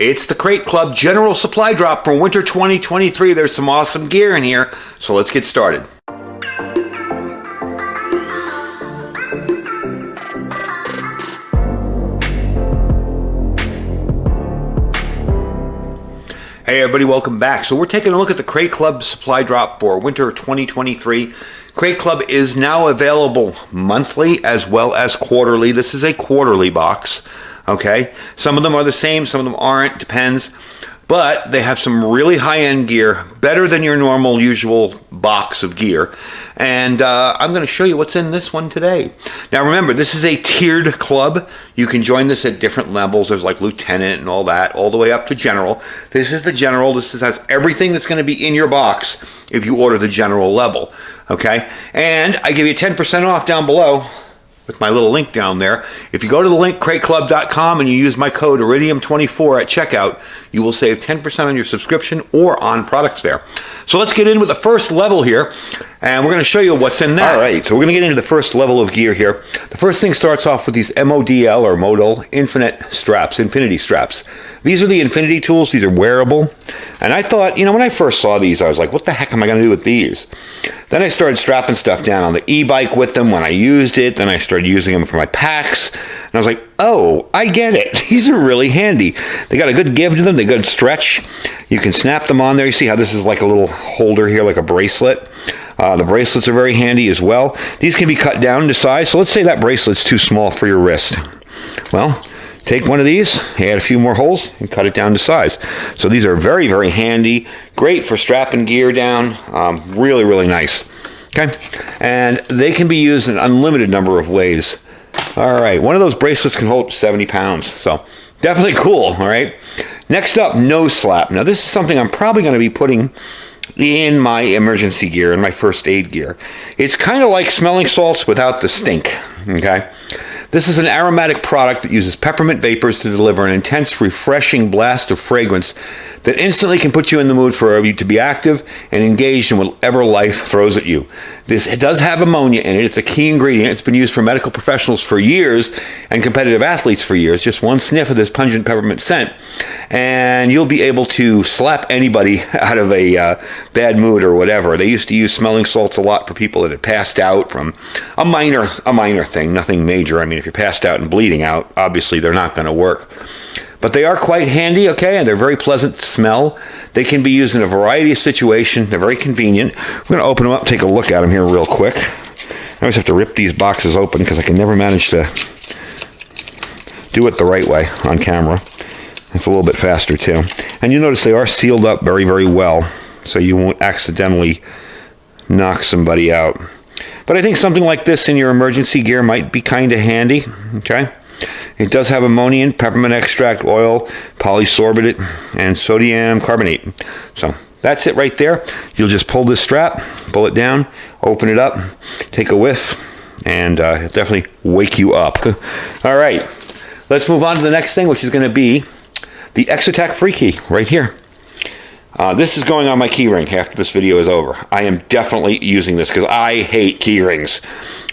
It's the Crate Club General Supply Drop for winter 2023. There's some awesome gear in here, so let's get started. Hey everybody, welcome back. So we're taking a look at the Crate Club Supply Drop for winter 2023. Crate Club is now available monthly as well as quarterly. This is a quarterly box, okay? Some of them are the same, some of them aren't, depends. But they have some really high-end gear, better than your normal, usual box of gear. And I'm going to show you what's in this one today. Now remember, this is a tiered club. You can join this at different levels. There's like lieutenant and all that, all the way up to general. This is the general. This has everything that's going to be in your box if you order the general level. Okay? And I give you 10% off down below with my little link down there. If you go to the link crateclub.com and you use my code Iridium24 at checkout, you will save 10% on your subscription or on products there. So let's get in with the first level here, and we're going to show you what's in there. All right, so we're going to get into the first level of gear here. The first thing starts off with these MODL or modal infinity straps. These are the infinity tools. These are wearable. And I thought, you know, when I first saw these, I was like, what the heck am I going to do with these? Then I started strapping stuff down on the e-bike with them when I used it. Then I started using them for my packs. And I was like, oh, I get it. These are really handy. They got a good give to them. They got a good stretch. You can snap them on there. You see how this is like a little holder here, like a bracelet. The bracelets are very handy as well. These can be cut down to size. So let's say that bracelet's too small for your wrist. Well, take one of these, add a few more holes, and cut it down to size. So these are very, very handy. Great for strapping gear down. Really, really nice. Okay, and they can be used in an unlimited number of ways. All right, one of those bracelets can hold 70 pounds, so definitely cool, all right? Next up, nose slap. Now, this is something I'm probably going to be putting in my emergency gear and my first aid gear. It's kind of like smelling salts without the stink, okay? This is an aromatic product that uses peppermint vapors to deliver an intense, refreshing blast of fragrance that instantly can put you in the mood for you to be active and engaged in whatever life throws at you. It does have ammonia in it. It's a key ingredient. It's been used for medical professionals for years and competitive athletes for years. Just one sniff of this pungent peppermint scent, and you'll be able to slap anybody out of a bad mood or whatever. They used to use smelling salts a lot for people that had passed out from a minor thing, nothing major. I mean, if you're passed out and bleeding out, obviously they're not going to work. But they are quite handy, okay, and they're very pleasant to smell. They can be used in a variety of situations. They're very convenient. We're going to open them up, take a look at them here real quick. I always have to rip these boxes open because I can never manage to do it the right way on camera. It's a little bit faster too. And you notice they are sealed up very, very well, so you won't accidentally knock somebody out. But I think something like this in your emergency gear might be kind of handy, okay? It does have ammonia, peppermint extract, oil, polysorbate, and sodium carbonate. So that's it right there. You'll just pull this strap, pull it down, open it up, take a whiff, and it'll definitely wake you up. All right, let's move on to the next thing, which is going to be the X-Attack Free Key right here. This is going on my keyring after this video is over. I am definitely using this because I hate keyrings.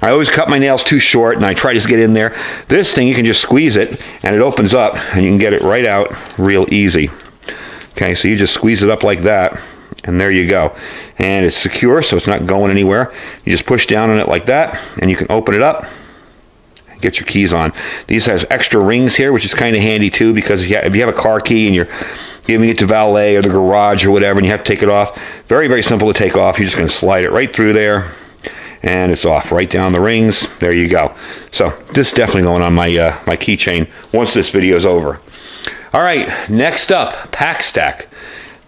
I always cut my nails too short and I try to get in there. This thing, you can just squeeze it and it opens up and you can get it right out real easy. Okay, so you just squeeze it up like that and there you go. And it's secure, so it's not going anywhere. You just push down on it like that and you can open it up. Get your keys on. These have extra rings here, which is kind of handy too, because if you have a car key and you're giving it to valet or the garage or whatever and you have to take it off, very, very simple to take off. You're just going to slide it right through there and it's off right down the rings. There you go. So this is definitely going on my my keychain once this video is over. All right, next up, Pack Stack.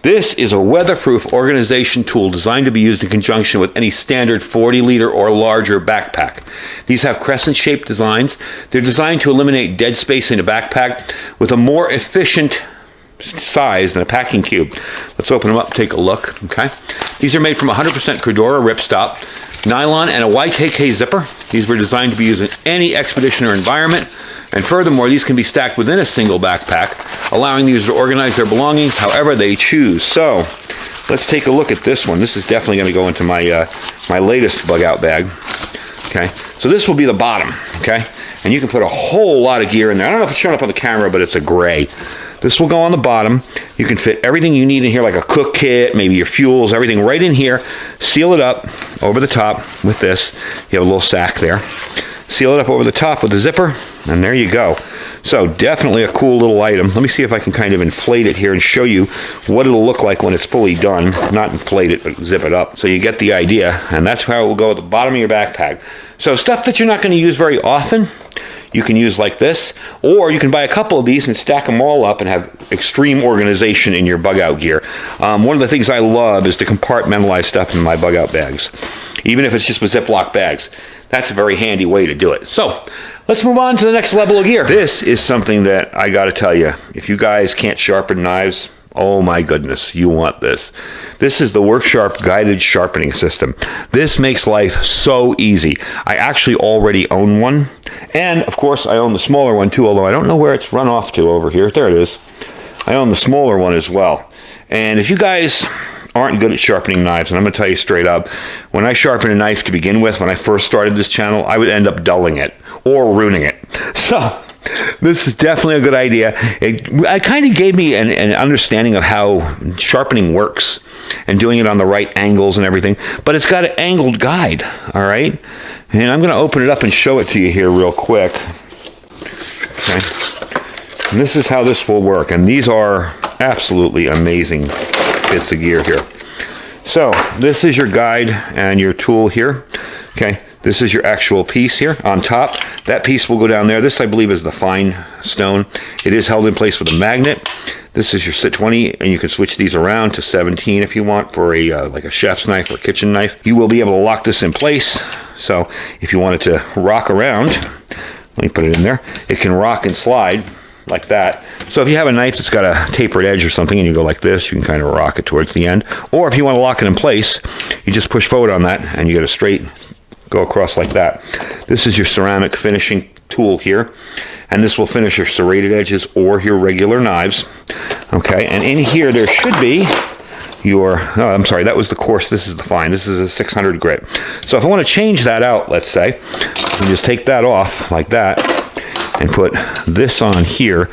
This is a weatherproof organization tool designed to be used in conjunction with any standard 40-liter or larger backpack. These have crescent-shaped designs. They're designed to eliminate dead space in a backpack with a more efficient size than a packing cube. Let's open them up and take a look. Okay, these are made from 100% Cordura ripstop, nylon, and a YKK zipper. These were designed to be used in any expedition or environment. And furthermore, these can be stacked within a single backpack, allowing the user to organize their belongings however they choose. So let's take a look at this one. This is definitely going to go into my my latest bug out bag. Okay, so this will be the bottom. Okay, and you can put a whole lot of gear in there. I don't know if it's showing up on the camera, but it's a gray. This will go on the bottom. You can fit everything you need in here, like a cook kit, maybe your fuels, everything right in here. Seal it up over the top with this. You have a little sack there. Seal it up over the top with a zipper, and there you go. So definitely a cool little item. Let me see if I can kind of inflate it here and show you what it'll look like when it's fully done. Not inflate it, but zip it up. So you get the idea, and that's how it will go at the bottom of your backpack. So stuff that you're not going to use very often, you can use like this, or you can buy a couple of these and stack them all up and have extreme organization in your bug out gear. One of the things I love is to compartmentalize stuff in my bug out bags, even if it's just with Ziploc bags. That's a very handy way to do it. So let's move on to the next level of gear. This is something that I got to tell you, if you guys can't sharpen knives, oh my goodness, you want this. This is the WorkSharp guided sharpening system. This makes life so easy. I actually already own one. And of course I own the smaller one too, although I don't know where it's run off to over here. There it is. I own the smaller one as well. And if you guys aren't good at sharpening knives, and I'm going to tell you straight up, when I sharpened a knife to begin with, when I first started this channel, I would end up dulling it or ruining it. So this is definitely a good idea. It kind of gave me an understanding of how sharpening works and doing it on the right angles and everything. But it's got an angled guide, all right? And I'm going to open it up and show it to you here real quick. Okay. And this is how this will work. And these are absolutely amazing bits of gear here. So this is your guide and your tool here. Okay. This is your actual piece here on top. That piece will go down there. This, I believe, is the fine stone. It is held in place with a magnet. This is your sit 20, and you can switch these around to 17 if you want for a like a chef's knife or kitchen knife. You will be able to lock this in place. So if you want it to rock around, let me put it in there. It can rock and slide like that. So if you have a knife that's got a tapered edge or something and you go like this, you can kind of rock it towards the end. Or if you want to lock it in place, you just push forward on that and you get a straight go across like that. This is your ceramic finishing tool here, and this will finish your serrated edges or your regular knives. Okay, and in here there should be your, oh, I'm sorry, that was the coarse, this is the fine, this is a 600 grit. So if I want to change that out, let's say, I just take that off like that and put this on here,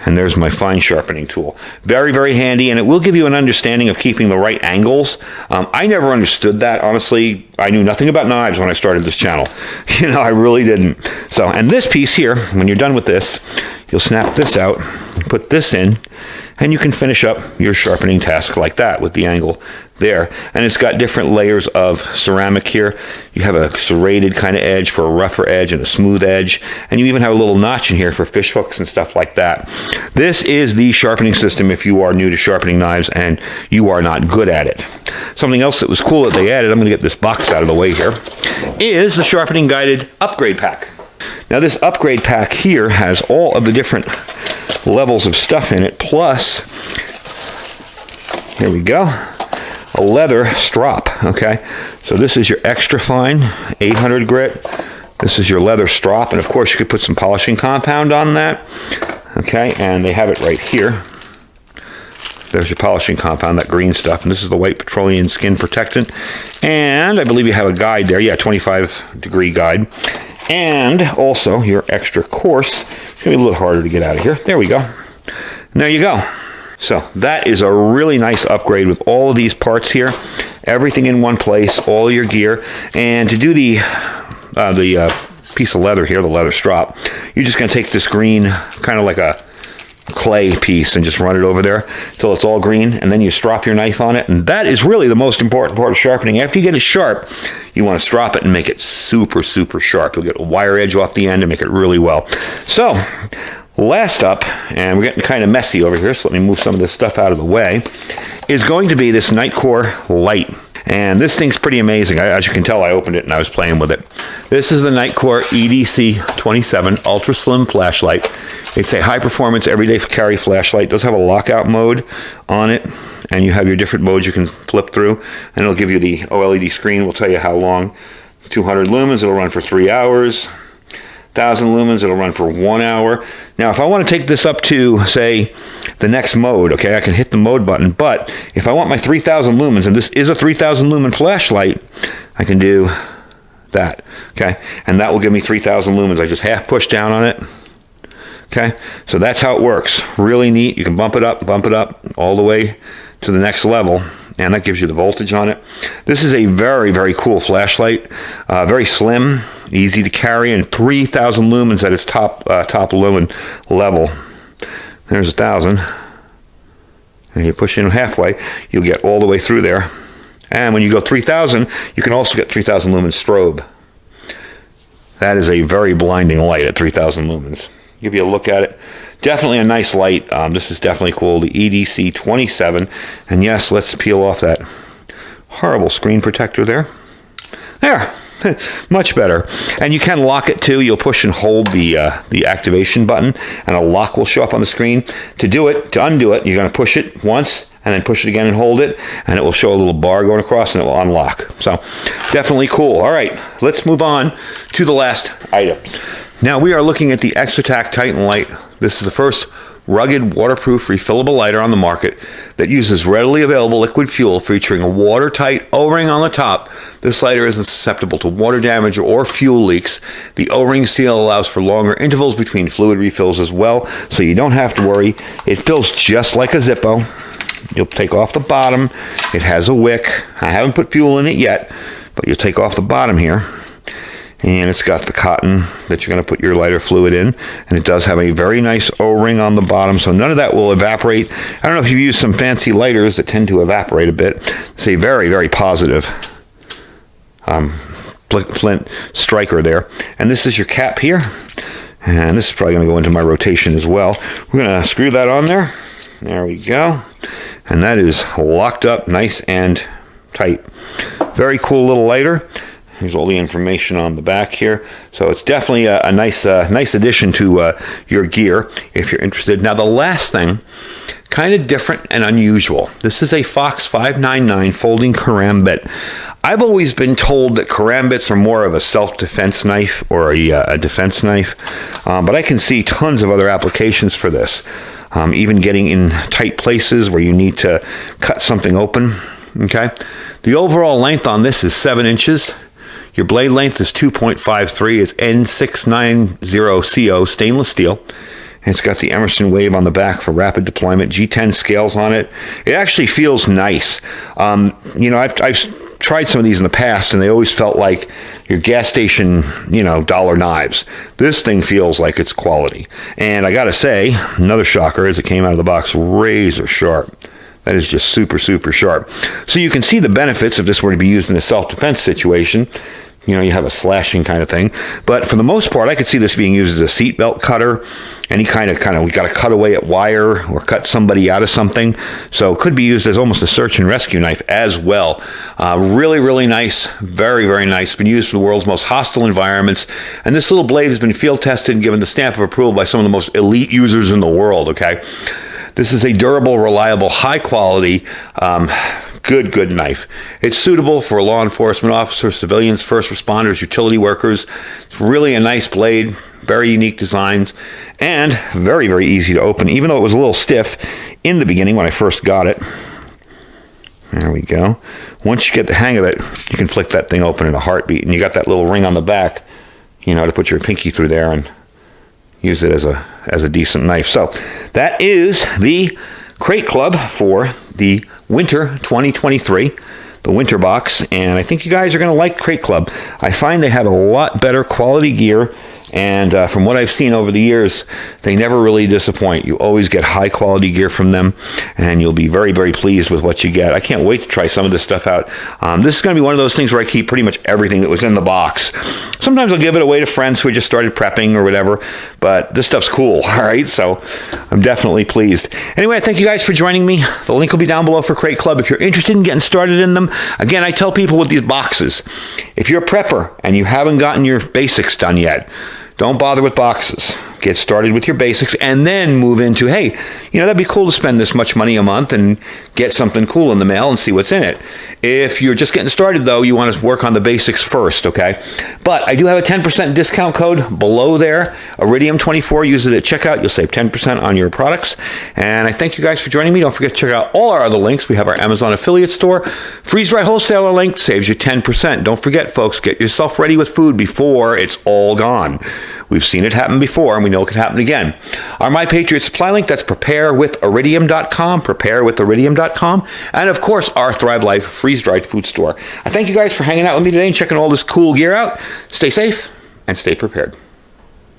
and there's my fine sharpening tool. Very, very handy, and it will give you an understanding of keeping the right angles. I never understood that, honestly. I knew nothing about knives when I started this channel. You know, I really didn't. So, and this piece here, when you're done with this, you'll snap this out, put this in, and you can finish up your sharpening task like that with the angle there. And it's got different layers of ceramic here. You have a serrated kind of edge for a rougher edge and a smooth edge, and you even have a little notch in here for fish hooks and stuff like that. This is the sharpening system if you are new to sharpening knives and you are not good at it. Something else that was cool that they added, I'm going to get this box out of the way here, is the sharpening guided upgrade pack. Now this upgrade pack here has all of the different levels of stuff in it, plus, here we go, a leather strop. Okay, so this is your extra fine 800 grit. This is your leather strop, and of course you could put some polishing compound on that. Okay, and they have it right here. There's your polishing compound, that green stuff, and this is the white petroleum skin protectant. And I believe you have a guide there. Yeah, 25-degree guide. And also your extra coarse. It's going to be a little harder to get out of here. There we go. And there you go. So that is a really nice upgrade with all of these parts here. Everything in one place, all your gear. And to do the piece of leather here, the leather strop, you're just going to take this green, kind of like a clay piece, and just run it over there till it's all green, and then you strop your knife on it. And that is really the most important part of sharpening. After you get it sharp, you want to strop it and make it super, super sharp. You'll get a wire edge off the end and make it really well. So last up, and we're getting kind of messy over here, so let me move some of this stuff out of the way, is going to be this Nightcore light. And this thing's pretty amazing. As you can tell, I opened it and I was playing with it. This is the Nightcore EDC 27 Ultra Slim Flashlight. It's a high-performance, everyday carry flashlight. It does have a lockout mode on it, and you have your different modes you can flip through, and it'll give you the OLED screen. Will tell you how long. 200 lumens, it'll run for 3 hours. 1,000 lumens, it'll run for 1 hour. Now, if I want to take this up to, say, the next mode, okay, I can hit the mode button, but if I want my 3,000 lumens, and this is a 3,000 lumen flashlight, I can do that, okay, and that will give me 3,000 lumens. I just half push down on it, Okay, so that's how it works. Really neat. You can bump it up all the way to the next level, and that gives you the voltage on it. This is a very, very cool flashlight. Very slim, easy to carry, and 3,000 lumens at its top lumen level. There's 1,000. And you push in halfway, you'll get all the way through there. And when you go 3,000, you can also get 3,000 lumen strobe. That is a very blinding light at 3,000 lumens. Give you a look at it. Definitely a nice light. This is definitely cool. The EDC 27. And yes, let's peel off that horrible screen protector there. There. Much better. And you can lock it too. You'll push and hold the activation button, and a lock will show up on the screen. To undo it, you're going to push it once, and then push it again and hold it, and it will show a little bar going across, and it will unlock. So definitely cool. All right, let's move on to the last item. Now we are looking at the Exotac Titan Light. This is the first rugged, waterproof, refillable lighter on the market that uses readily available liquid fuel featuring a watertight O-ring on the top. This lighter isn't susceptible to water damage or fuel leaks. The O-ring seal allows for longer intervals between fluid refills as well, so you don't have to worry. It fills just like a Zippo. You'll take off the bottom. It has a wick. I haven't put fuel in it yet, but you'll take off the bottom here. And it's got the cotton that you're going to put your lighter fluid in. And it does have a very nice O-ring on the bottom, so none of that will evaporate. I don't know if you've used some fancy lighters that tend to evaporate a bit. It's a very, very positive flint striker there. And this is your cap here. And this is probably going to go into my rotation as well. We're going to screw that on there. There we go. And that is locked up nice and tight. Very cool little lighter. Here's all the information on the back here. So it's definitely a nice addition to your gear if you're interested. Now the last thing, kind of different and unusual. This is a Fox 599 folding karambit. I've always been told that karambits are more of a self-defense knife or a defense knife, but I can see tons of other applications for this. Even getting in tight places where you need to cut something open. Okay, the overall length on this is 7 inches. Your blade length is 2.53. It's N690CO stainless steel. And it's got the Emerson wave on the back for rapid deployment. G10 scales on it. It actually feels nice. I've tried some of these in the past, and they always felt like your gas station, dollar knives. This thing feels like it's quality. And I got to say, another shocker as it came out of the box, razor sharp. That is just super, super sharp. So you can see the benefits if this were to be used in a self-defense situation. You have a slashing kind of thing. But for the most part, I could see this being used as a seatbelt cutter, any kind of we got to cut away at wire or cut somebody out of something. So it could be used as almost a search and rescue knife as well. Really, really nice. Very, very nice. Been used for the world's most hostile environments. And this little blade has been field tested and given the stamp of approval by some of the most elite users in the world, okay? This is a durable, reliable, high quality, good knife. It's suitable for law enforcement officers, civilians, first responders, utility workers. It's really a nice blade, very unique designs, and very, very easy to open, even though it was a little stiff in the beginning when I first got it. There we go. Once you get the hang of it, you can flick that thing open in a heartbeat, and you got that little ring on the back, to put your pinky through there and use it as a decent knife. So that is the Crate Club for the winter 2023, the winter box, and I think you guys are going to like Crate Club. I find they have a lot better quality gear, and from what I've seen over the years, they never really disappoint. You always get high quality gear from them, and you'll be very, very pleased with what you get. I can't wait to try some of this stuff out. This is going to be one of those things where I keep pretty much everything that was in the box. Sometimes I'll give it away to friends who just started prepping or whatever, but this stuff's cool, all right? So I'm definitely pleased. Anyway, I thank you guys for joining me. The link will be down below for Crate Club if you're interested in getting started in them. Again, I tell people with these boxes, if you're a prepper and you haven't gotten your basics done yet, don't bother with boxes. Get started with your basics and then move into, hey, that'd be cool to spend this much money a month and get something cool in the mail and see what's in it. If you're just getting started, though, you want to work on the basics first, okay? But I do have a 10% discount code below there, Iridium24. Use it at checkout. You'll save 10% on your products. And I thank you guys for joining me. Don't forget to check out all our other links. We have our Amazon affiliate store. Freeze-dry wholesaler link saves you 10%. Don't forget, folks, get yourself ready with food before it's all gone. We've seen it happen before, and we know it can happen again. Our My Patriot Supply link, that's preparewithiridium.com, preparewithiridium.com, and of course, our Thrive Life freeze-dried food store. I thank you guys for hanging out with me today and checking all this cool gear out. Stay safe and stay prepared.